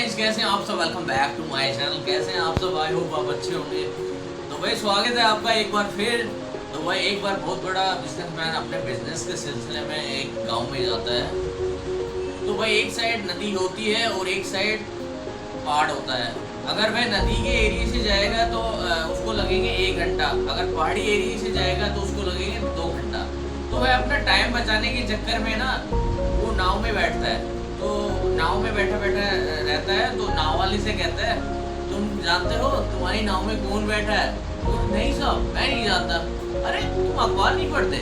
Guys, कैसे हैं आप सब। Welcome back to my channel. कैसे हैं आप सब। आई होप आप अच्छे होंगे। तो भाई स्वागत है आपका एक बार फिर। तो भाई एक बार बहुत बड़ा बिजनेसमैन अपने बिजनेस के सिलसिले में एक गांव में जाता है। तो भाई एक साइड नदी होती है और एक साइड पहाड़ होता है। अगर वह नदी के एरिया से जाएगा तो उसको लगेंगे 1 घंटा, अगर पहाड़ी एरिया से जाएगा तो उसको लगेंगे 2 घंटा। तो वह अपना टाइम बचाने के चक्कर में ना वो नाव में बैठता है। तो नाव में बैठा बैठा रहता है। तो नाव वाले से कहता है, तुम जानते हो तुम्हारी नाव में कौन बैठा है? तो नहीं साहब, मैं नहीं जानता। अरे तुम अखबार नहीं पढ़ते?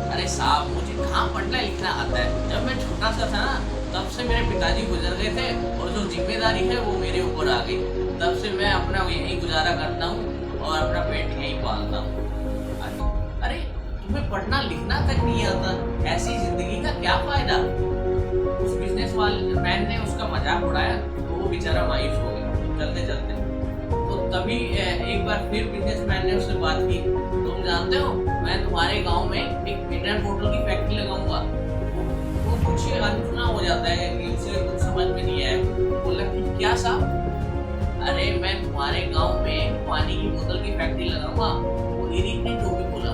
अरे साहब, मुझे कहाँ पढ़ना लिखना आता है। जब मैं छोटा सा था ना, तब से मेरे पिताजी गुजर गए थे और जो जिम्मेदारी है वो मेरे ऊपर आ गई। तब से मैं अपना यही गुजारा करता हूँ और अपना पेट यही पालता हूँ। अरे तुम्हें पढ़ना लिखना तक नहीं आता, ऐसी जिंदगी का क्या फायदा? उस बिजनेस वाले मैन ने उसका मजाक उड़ाया तो वो बेचारा मायूस हो गया चलते चलते। तो तभी एक बार फिर बिजनेसमैन ने उससे बात की, तुम जानते हो मैं तुम्हारे गांव में एक मिनरल बोतल की फैक्ट्री लगाऊंगा। वो कुछ अनसुना हो जाता है कि उसे कुछ समझ में नहीं आया। बोला कि क्या साहब? अरे मैं तुम्हारे गांव में पानी की बोतल की फैक्ट्री लगाऊंगा। वो एरिक ने जो भी बोला।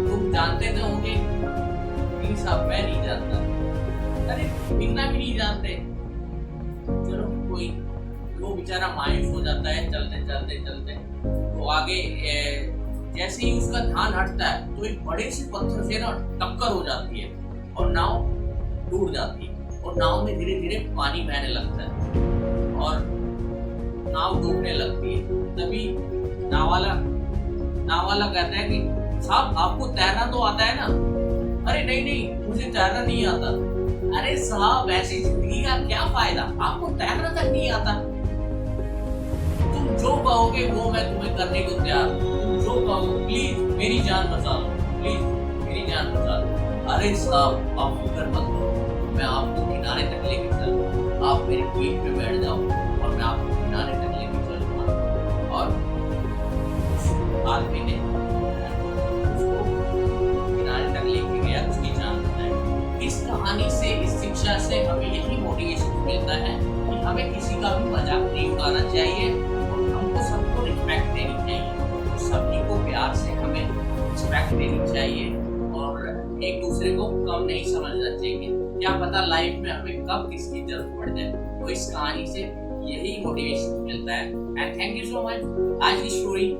तुम जानते तो होंगे? साहब मैं नहीं जानता। अरे लिखना भी नहीं जानते। चलो कोई, वो बेचारा मायूस हो जाता है चलते चलते चलते। तो आगे जैसे ही उसका ध्यान हटता है तो एक बड़े से पत्थर से ना टक्कर हो जाती है और नाव टूट जाती है और नाव में धीरे धीरे पानी बहने लगता है और नाव डूबने लगती है। तभी नाव वाला कहता है कि साहब आपको तैरना तो आता है ना? अरे नहीं नहीं, मुझे तैरना नहीं आता। अरे साहब, ऐसी जिंदगी का क्या फायदा, आपको तैरना तक नहीं आता। तुम जो कहोगे वो मैं तुम्हें करने को तैयार हूँ। तुम जो कहो, प्लीज मेरी जान बचा लो, प्लीज मेरी जान बचा लो। अरे साहब आप फिक्र मत करो, मैं आपको किनारे तक लेके चलूंगा। आप मेरे पीठ पे बैठ जाओ और मैं आपको किनारे तक लेके चलूंगा। और उस आदमी ने इस कहानी से, इस शिक्षा से हमें यही मोटिवेशन मिलता है कि हमें किसी का भी मजाक नहीं उड़ाना चाहिए और हमको सबको रिस्पेक्ट देनी चाहिए। तो सभी को प्यार से हमें रिस्पेक्ट देनी चाहिए और एक दूसरे को कम नहीं समझना चाहिए। क्या पता लाइफ में हमें कब किसकी जरूरत पड़ जाए। तो इस कहानी से यही मोटिवेशन मिलता है। And thank you so much. आज की स्टोरी